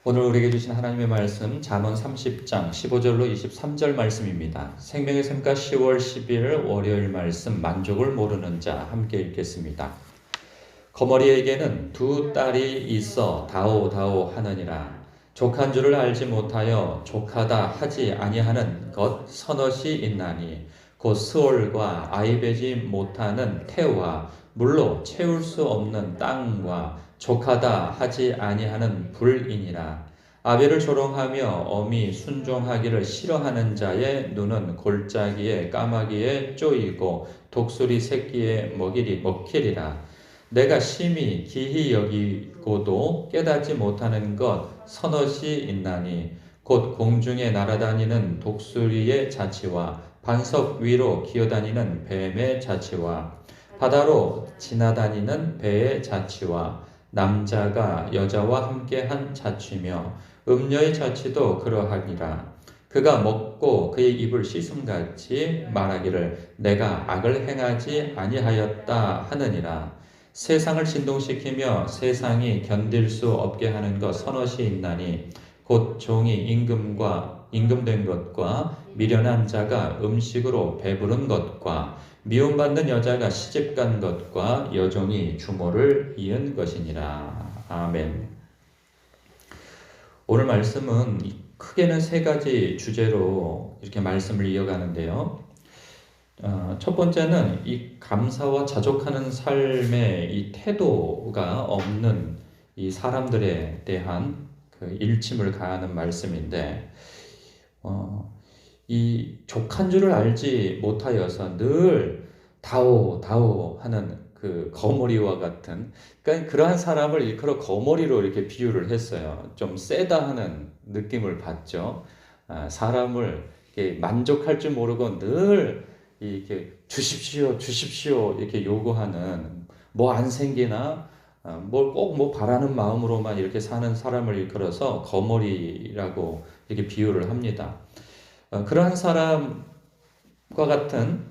오늘 우리에게 주신 하나님의 말씀 잠언 30장 15절로 23절 말씀입니다. 생명의 샘가 10월 10일 월요일 말씀 만족을 모르는 자 함께 읽겠습니다. 거머리에게는 두 딸이 있어 다오다오 하느니라. 족한 줄을 알지 못하여 족하다 하지 아니하는 것 서넛이 있나니 곧 스올과 아이배지 못하는 태와 물로 채울 수 없는 땅과 족하다 하지 아니하는 불이니라. 아비를 조롱하며 어미 순종하기를 싫어하는 자의 눈은 골짜기에 까마귀에 쪼이고 독수리 새끼에 먹히리라. 내가 심히 기히 여기고도 깨닫지 못하는 것 서넛이 있나니 곧 공중에 날아다니는 독수리의 자치와 반석 위로 기어다니는 뱀의 자치와 바다로 지나다니는 배의 자치와 남자가 여자와 함께한 자치며 음녀의 자치도 그러하니라. 그가 먹고 그의 입을 씻음같이 말하기를 내가 악을 행하지 아니하였다 하느니라. 세상을 진동시키며 세상이 견딜 수 없게 하는 것 서넛이 있나니 곧 종이 임금된 것과 미련한 자가 음식으로 배부른 것과 미움받는 여자가 시집간 것과 여종이 주모를 이은 것이니라. 아멘. 오늘 말씀은 크게는 세 가지 주제로 이렇게 말씀을 이어가는데요. 첫 번째는 이 감사와 자족하는 삶의 이 태도가 없는 이 사람들에 대한 그 일침을 가하는 말씀인데, 이 족한 줄을 알지 못하여서 늘 다오 하는 그 거머리와 같은, 그러니까 그러한 사람을 일컬어 거머리로 이렇게 비유를 했어요. 좀 세다 하는 느낌을 받죠. 사람을 이렇게 만족할 줄 모르고 늘 이렇게 주십시오 이렇게 요구하는, 뭐 안 생기나 뭘 꼭 뭐 바라는 마음으로만 이렇게 사는 사람을 일컬어서 거머리라고 이렇게 비유를 합니다. 그러한 사람과 같은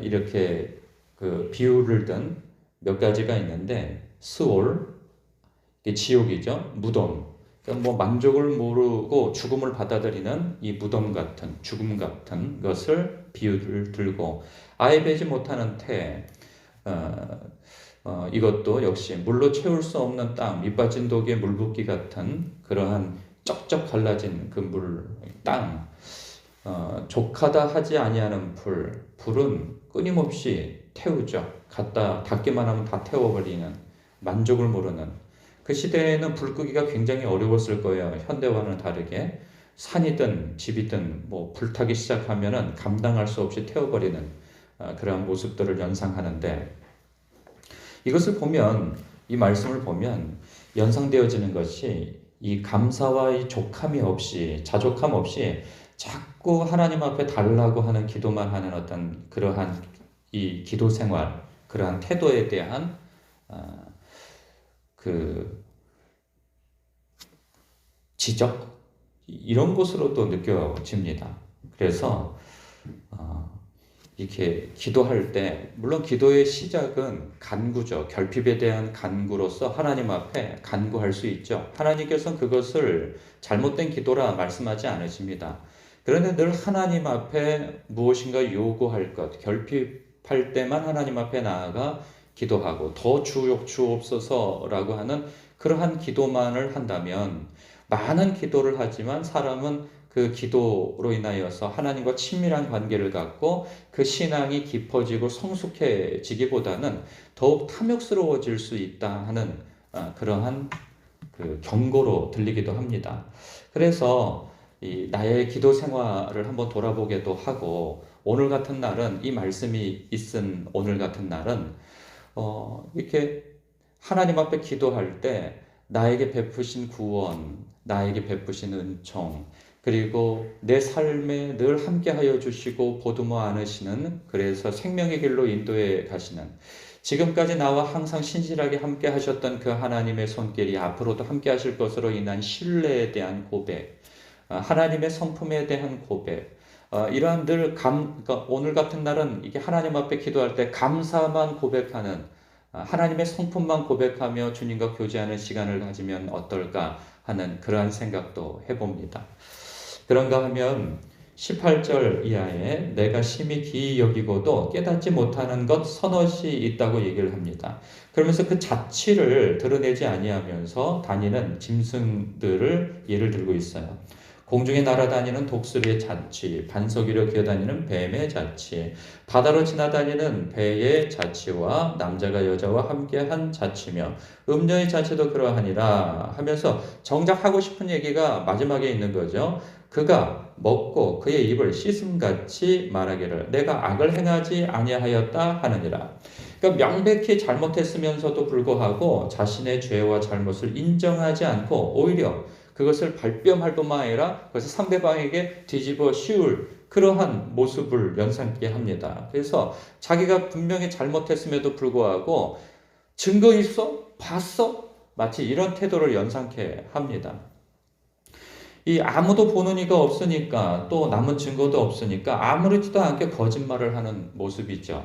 이렇게 그 비유를 든 몇 가지가 있는데, 스올, 이게 지옥이죠. 무덤. 그러니까 뭐 만족을 모르고 죽음을 받아들이는 이 무덤 같은, 죽음 같은 것을 비유를 들고, 아예 배지 못하는 태, 이것도 역시 물로 채울 수 없는 땅, 밑빠진 독에 물 붓기 같은 그러한 쩍쩍 갈라진 그 땅, 족하다 하지 아니하는 불은 끊임없이 태우죠. 갖다 닿기만 하면 다 태워버리는, 만족을 모르는. 그 시대에는 불 끄기가 굉장히 어려웠을 거예요. 현대와는 다르게. 산이든 집이든 뭐 불타기 시작하면은 감당할 수 없이 태워버리는 그러한 모습들을 연상하는데, 이것을 보면, 이 말씀을 보면 연상되어지는 것이 이 감사와 이 족함이 없이, 자족함 없이 자꾸 하나님 앞에 달라고 하는 기도만 하는 어떤 그러한 이 기도 생활, 그러한 태도에 대한 그 지적, 이런 것으로도 느껴집니다. 그래서 이렇게 기도할 때, 물론 기도의 시작은 간구죠. 결핍에 대한 간구로서 하나님 앞에 간구할 수 있죠. 하나님께서는 그것을 잘못된 기도라 말씀하지 않으십니다. 그런데 늘 하나님 앞에 무엇인가 요구할 것, 결핍할 때만 하나님 앞에 나아가 기도하고 더 주옵소서라고 하는 그러한 기도만을 한다면, 많은 기도를 하지만 사람은 그 기도로 인하여서 하나님과 친밀한 관계를 갖고 그 신앙이 깊어지고 성숙해지기보다는 더욱 탐욕스러워질 수 있다 하는 그러한 그 경고로 들리기도 합니다. 그래서 이 나의 기도 생활을 한번 돌아보기도 하고, 오늘 같은 날은, 이 말씀이 있은 오늘 같은 날은 이렇게 하나님 앞에 기도할 때 나에게 베푸신 구원, 나에게 베푸신 은총, 그리고 내 삶에 늘 함께하여 주시고 보듬어 안으시는, 그래서 생명의 길로 인도해 가시는, 지금까지 나와 항상 신실하게 함께 하셨던 그 하나님의 손길이 앞으로도 함께 하실 것으로 인한 신뢰에 대한 고백, 하나님의 성품에 대한 고백, 이러한 그러니까 오늘 같은 날은 이게 하나님 앞에 기도할 때 감사만 고백하는, 하나님의 성품만 고백하며 주님과 교제하는 시간을 가지면 어떨까 하는 그러한 생각도 해봅니다. 그런가 하면 18절 이하에 내가 심히 기이 여기고도 깨닫지 못하는 것 서너시 있다고 얘기를 합니다. 그러면서 그 자취를 드러내지 아니하면서 다니는 짐승들을 예를 들고 있어요. 공중에 날아다니는 독수리의 자취, 반석 위로 기어다니는 뱀의 자취, 바다로 지나다니는 배의 자취와 남자가 여자와 함께한 자취며 음녀의 자취도 그러하니라 하면서 정작 하고 싶은 얘기가 마지막에 있는 거죠. 그가 먹고 그의 입을 씻음같이 말하기를 내가 악을 행하지 아니하였다 하느니라. 그러니까 명백히 잘못했으면서도 불구하고 자신의 죄와 잘못을 인정하지 않고 오히려 그것을 발뺌할 뿐만 아니라 그것을 상대방에게 뒤집어 씌울 그러한 모습을 연상케 합니다. 그래서 자기가 분명히 잘못했음에도 불구하고 증거 있어? 봤어? 마치 이런 태도를 연상케 합니다. 이 아무도 보는 이가 없으니까 또 남은 증거도 없으니까 아무렇지도 않게 거짓말을 하는 모습이죠.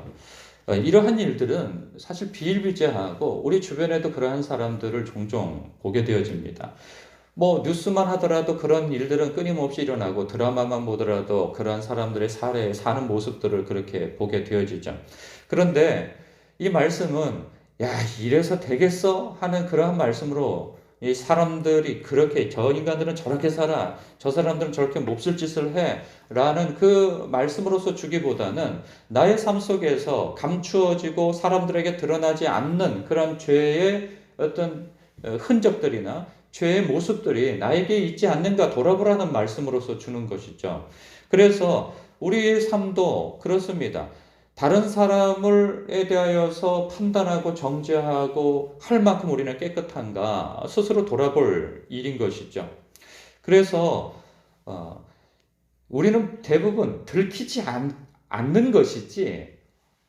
이러한 일들은 사실 비일비재하고 우리 주변에도 그러한 사람들을 종종 보게 되어집니다. 뭐 뉴스만 하더라도 그런 일들은 끊임없이 일어나고 드라마만 보더라도 그러한 사람들의 사는 모습들을 그렇게 보게 되어지죠. 그런데 이 말씀은 야 이래서 되겠어? 하는 그러한 말씀으로 이 사람들이 그렇게 저 인간들은 저렇게 살아 저 사람들은 저렇게 몹쓸 짓을 해 라는 그 말씀으로서 주기보다는 나의 삶 속에서 감추어지고 사람들에게 드러나지 않는 그런 죄의 어떤 흔적들이나 죄의 모습들이 나에게 있지 않는가 돌아보라는 말씀으로서 주는 것이죠. 그래서 우리의 삶도 그렇습니다. 다른 사람에 대하여서 판단하고 정죄하고 할 만큼 우리는 깨끗한가 스스로 돌아볼 일인 것이죠. 그래서 우리는 대부분 들키지 않는 것이지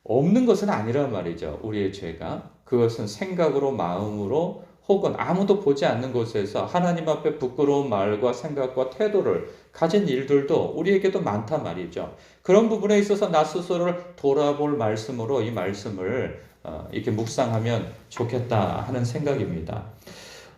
없는 것은 아니란 말이죠. 우리의 죄가. 그것은 생각으로 마음으로 혹은 아무도 보지 않는 곳에서 하나님 앞에 부끄러운 말과 생각과 태도를 가진 일들도 우리에게도 많단 말이죠. 그런 부분에 있어서 나 스스로를 돌아볼 말씀으로 이 말씀을 이렇게 묵상하면 좋겠다 하는 생각입니다.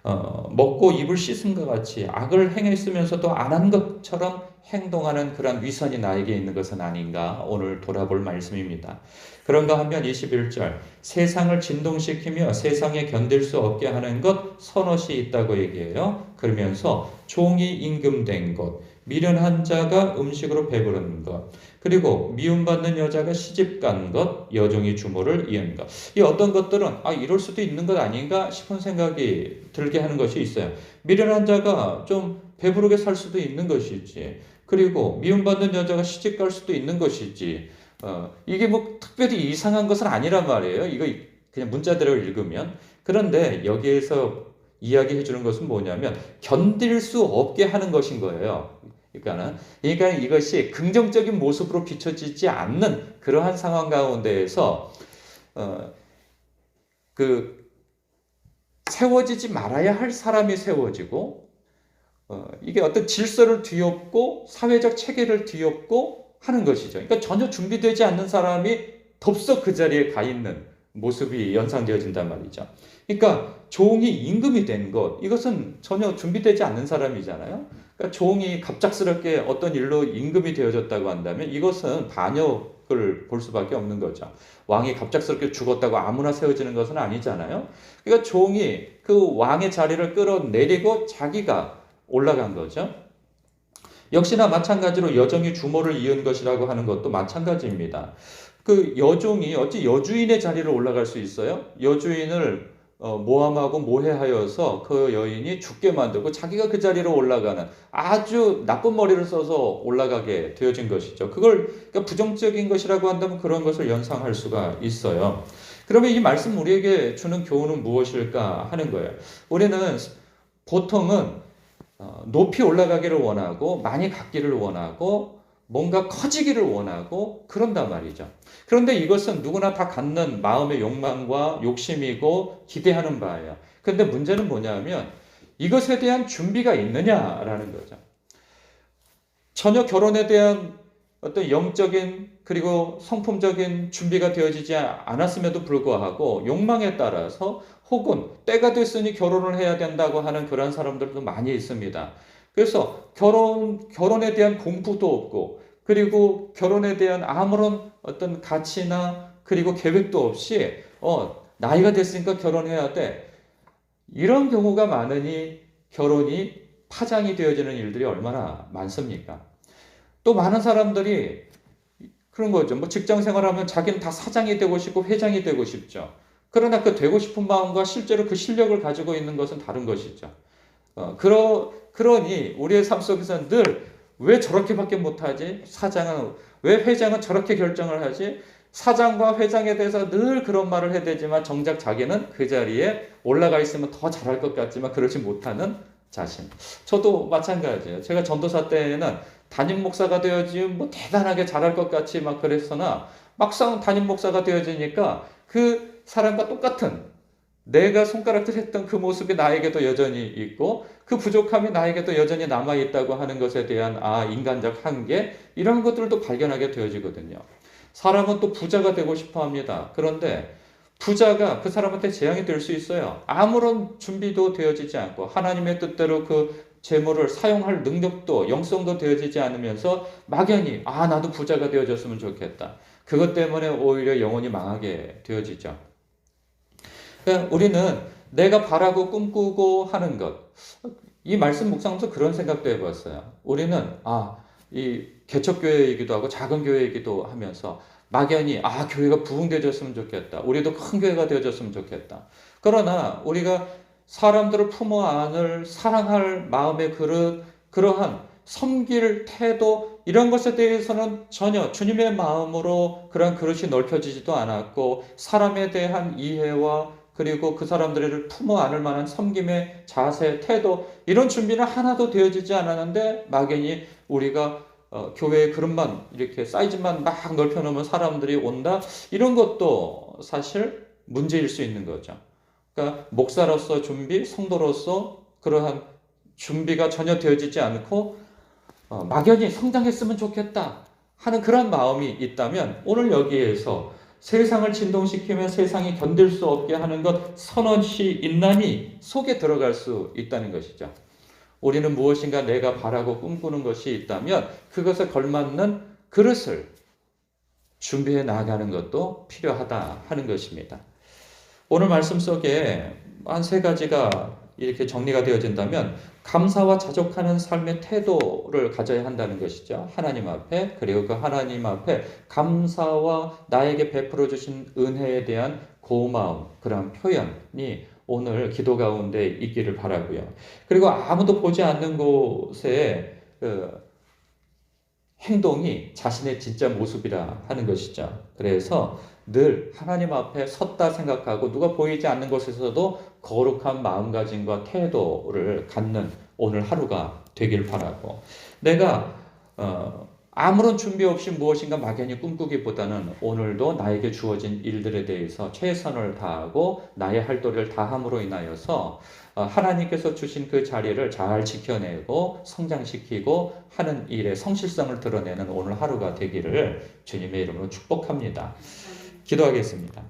먹고 입을 씻음과 같이 악을 행했으면서도 안 한 것처럼 행동하는 그런 위선이 나에게 있는 것은 아닌가 오늘 돌아볼 말씀입니다. 그런가 하면 21절 세상을 진동시키며 세상에 견딜 수 없게 하는 것 서너시 있다고 얘기해요. 그러면서 종이 임금된 것, 미련한 자가 음식으로 배부른 것, 그리고 미움받는 여자가 시집간 것, 여종이 주모를 이은 것. 이 어떤 것들은 이럴 수도 있는 것 아닌가 싶은 생각이 들게 하는 것이 있어요. 미련한 자가 좀 배부르게 살 수도 있는 것이지. 그리고 미움받는 여자가 시집갈 수도 있는 것이지. 이게 뭐 특별히 이상한 것은 아니란 말이에요. 이거 그냥 문자대로 읽으면. 그런데 여기에서 이야기해 주는 것은 뭐냐면 견딜 수 없게 하는 것인 거예요. 그러니까 이것이 긍정적인 모습으로 비춰지지 않는 그러한 상황 가운데에서 세워지지 말아야 할 사람이 세워지고 이게 어떤 질서를 뒤엎고 사회적 체계를 뒤엎고 하는 것이죠. 그러니까 전혀 준비되지 않는 사람이 덥석 그 자리에 가 있는 모습이 연상되어진단 말이죠. 그러니까 종이 임금이 된 것, 이것은 전혀 준비되지 않는 사람이잖아요. 그러니까 종이 갑작스럽게 어떤 일로 임금이 되어졌다고 한다면 이것은 반역을 볼 수밖에 없는 거죠. 왕이 갑작스럽게 죽었다고 아무나 세워지는 것은 아니잖아요. 그러니까 종이 그 왕의 자리를 끌어내리고 자기가 올라간 거죠. 역시나 마찬가지로 여종이 주모를 이은 것이라고 하는 것도 마찬가지입니다. 그 여종이 어찌 여주인의 자리를 올라갈 수 있어요? 여주인을 모함하고 모해하여서 그 여인이 죽게 만들고 자기가 그 자리로 올라가는 아주 나쁜 머리를 써서 올라가게 되어진 것이죠. 그러니까 부정적인 것이라고 한다면 그런 것을 연상할 수가 있어요. 그러면 이 말씀 우리에게 주는 교훈은 무엇일까 하는 거예요. 우리는 보통은 높이 올라가기를 원하고 많이 갖기를 원하고 뭔가 커지기를 원하고 그런단 말이죠. 그런데 이것은 누구나 다 갖는 마음의 욕망과 욕심이고 기대하는 바예요. 그런데 문제는 뭐냐면 이것에 대한 준비가 있느냐라는 거죠. 전혀 결혼에 대한 어떤 영적인 그리고 성품적인 준비가 되어지지 않았음에도 불구하고 욕망에 따라서 혹은 때가 됐으니 결혼을 해야 된다고 하는 그런 사람들도 많이 있습니다. 그래서 결혼에 대한 공부도 없고 그리고 결혼에 대한 아무런 어떤 가치나 그리고 계획도 없이 나이가 됐으니까 결혼해야 돼. 이런 경우가 많으니 결혼이 파장이 되어지는 일들이 얼마나 많습니까? 또 많은 사람들이 그런 거죠. 뭐 직장 생활하면 자기는 다 사장이 되고 싶고 회장이 되고 싶죠. 그러나 그 되고 싶은 마음과 실제로 그 실력을 가지고 있는 것은 다른 것이죠. 그러니 우리의 삶 속에서는 늘 왜 저렇게밖에 못하지? 왜 회장은 저렇게 결정을 하지? 사장과 회장에 대해서 늘 그런 말을 해대지만 정작 자기는 그 자리에 올라가 있으면 더 잘할 것 같지만 그러지 못하는 자신. 저도 마찬가지예요. 제가 전도사 때에는 담임 목사가 되어지 뭐 대단하게 잘할 것 같이 막 그랬으나 막상 담임 목사가 되어지니까 그 사람과 똑같은 내가 손가락질 했던 그 모습이 나에게도 여전히 있고 그 부족함이 나에게도 여전히 남아있다고 하는 것에 대한 인간적 한계 이런 것들도 발견하게 되어지거든요. 사람은 또 부자가 되고 싶어 합니다. 그런데 부자가 그 사람한테 재앙이 될 수 있어요. 아무런 준비도 되어지지 않고 하나님의 뜻대로 그 재물을 사용할 능력도 영성도 되어지지 않으면서 막연히 나도 부자가 되어졌으면 좋겠다. 그것 때문에 오히려 영혼이 망하게 되어지죠. 그러니까 우리는 내가 바라고 꿈꾸고 하는 것, 이 말씀 묵상하면서 그런 생각도 해봤어요. 우리는 이 개척교회이기도 하고 작은 교회이기도 하면서 막연히 교회가 부흥되어졌으면 좋겠다. 우리도 큰 교회가 되어졌으면 좋겠다. 그러나 우리가 사람들을 품어 안을 사랑할 마음의 그러한 섬길 태도 이런 것에 대해서는 전혀 주님의 마음으로 그런 그릇이 넓혀지지도 않았고 사람에 대한 이해와 그리고 그 사람들을 품어 안을 만한 섬김의 자세, 태도 이런 준비는 하나도 되어지지 않았는데 막연히 우리가 교회의 그릇만 이렇게 사이즈만 막 넓혀놓으면 사람들이 온다 이런 것도 사실 문제일 수 있는 거죠. 그러니까 목사로서 준비, 성도로서 그러한 준비가 전혀 되어지지 않고 막연히 성장했으면 좋겠다 하는 그런 마음이 있다면 오늘 여기에서 세상을 진동시키며 세상이 견딜 수 없게 하는 것 선언시 인난이 속에 들어갈 수 있다는 것이죠. 우리는 무엇인가 내가 바라고 꿈꾸는 것이 있다면 그것에 걸맞는 그릇을 준비해 나가는 것도 필요하다 하는 것입니다. 오늘 말씀 속에 한 세 가지가 이렇게 정리가 되어진다면 감사와 자족하는 삶의 태도를 가져야 한다는 것이죠. 하나님 앞에 그리고 그 하나님 앞에 감사와 나에게 베풀어 주신 은혜에 대한 고마움 그런 표현이 오늘 기도 가운데 있기를 바라고요. 그리고 아무도 보지 않는 곳에 행동이 자신의 진짜 모습이라 하는 것이죠. 그래서 늘 하나님 앞에 섰다 생각하고 누가 보이지 않는 곳에서도 거룩한 마음가짐과 태도를 갖는 오늘 하루가 되길 바라고 내가 아무런 준비 없이 무엇인가 막연히 꿈꾸기보다는 오늘도 나에게 주어진 일들에 대해서 최선을 다하고 나의 할 도리를 다함으로 인하여서 하나님께서 주신 그 자리를 잘 지켜내고 성장시키고 하는 일의 성실성을 드러내는 오늘 하루가 되기를 주님의 이름으로 축복합니다. 기도하겠습니다.